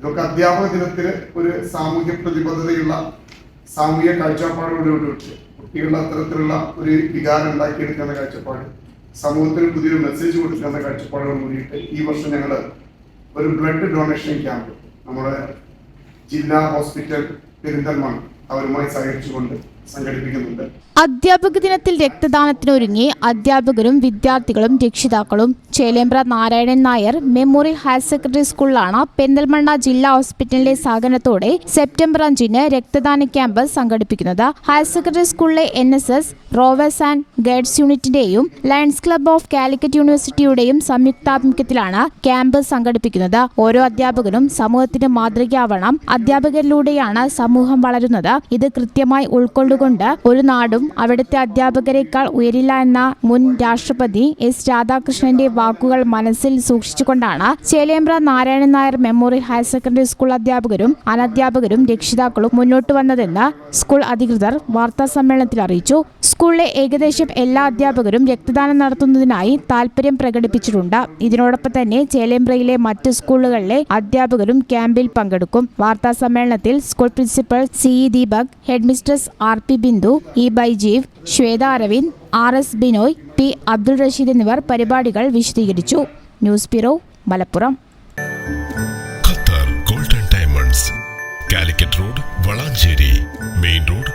ഇതൊക്കെ അധ്യാപക ദിനത്തിന് ഒരു സാമൂഹ്യ പ്രതിബദ്ധതയുള്ള സാമൂഹ്യ കാഴ്ചപ്പാടുകളോട് കുട്ടികളുടെ അത്തരത്തിലുള്ള ഒരു വികാരം ഉണ്ടാക്കിയെടുക്കുന്ന കാഴ്ചപ്പാട്, സമൂഹത്തിന് പുതിയൊരു മെസ്സേജ് കൊടുക്കുന്ന കാഴ്ചപ്പാടുകൾ കൂടിയിട്ട് ഈ വർഷം ഞങ്ങൾ ഒരു ബ്ലഡ് ഡൊണേഷൻ ക്യാമ്പ് നമ്മുടെ ജില്ലാ ഹോസ്പിറ്റൽ പെരിന്തൽമണ്ണ അവരുമായി സഹകരിച്ചുകൊണ്ട് സംഘടിപ്പിക്കുന്നുണ്ട്. അധ്യാപക ദിനത്തിൽ രക്തദാനത്തിനൊരുങ്ങി അധ്യാപകരും വിദ്യാർത്ഥികളും രക്ഷിതാക്കളും. Chelembra Narayanan Nair memorial higher secondary സ്കൂളിലാണ് പെരിന്തൽമണ്ണ ജില്ലാ ഹോസ്പിറ്റലിന്റെ സഹകരണത്തോടെ സെപ്റ്റംബർ 5-ന് രക്തദാന ക്യാമ്പ് സംഘടിപ്പിക്കുന്നത്. ഹയർ സെക്കൻഡറി സ്കൂളിലെ NSS, റോവേഴ്സ് ആൻഡ് ഗൈഡ്സ് യൂണിറ്റിന്റെയും ലയൺസ് ക്ലബ് ഓഫ് കാലിക്കറ്റ് യൂണിവേഴ്സിറ്റിയുടെയും സംയുക്താഭിമുഖ്യത്തിലാണ് ക്യാമ്പ് സംഘടിപ്പിക്കുന്നത്. ഓരോ അധ്യാപകനും സമൂഹത്തിന് മാതൃകയാവണം. അധ്യാപകരിലൂടെയാണ് സമൂഹം വളരുന്നത്. ഇത് കൃത്യമായി ഉൾക്കൊണ്ടുകൊണ്ട് ഒരു നാടും അവിടുത്തെ അധ്യാപകരെക്കാൾ ഉയരില്ല എന്ന മുൻ രാഷ്ട്രപതി S. രാധാകൃഷ്ണന്റെ വാക്കുകൾ മനസ്സിൽ സൂക്ഷിച്ചുകൊണ്ടാണ് Chelembra Narayanan Nair memorial higher secondary school അധ്യാപകരും അനധ്യാപകരും രക്ഷിതാക്കളും മുന്നോട്ട് വന്നതെന്ന് സ്കൂൾ അധികൃതർ വാർത്താസമ്മേളനത്തിൽ അറിയിച്ചു. സ്കൂളിലെ ഏകദേശം എല്ലാ അധ്യാപകരും രക്തദാനം നടത്തുന്നതിനായി താൽപര്യം പ്രകടിപ്പിച്ചിട്ടുണ്ട്. ഇതിനോടൊപ്പം തന്നെ ചേലേമ്പ്രയിലെ മറ്റ് സ്കൂളുകളിലെ അധ്യാപകരും ക്യാമ്പിൽ പങ്കെടുക്കും. വാർത്താസമ്മേളനത്തിൽ school principal CE Deepak, headmistress RP Bindu, E. Baijeev, Shwetha Aravind, RS Binoy, P. Abdul Rasheed എന്നിവർ പരിപാടികൾ വിശദീകരിച്ചു. News bureau, Malappuram. Qatar golden diamonds, Calicut road, Valanchery main road,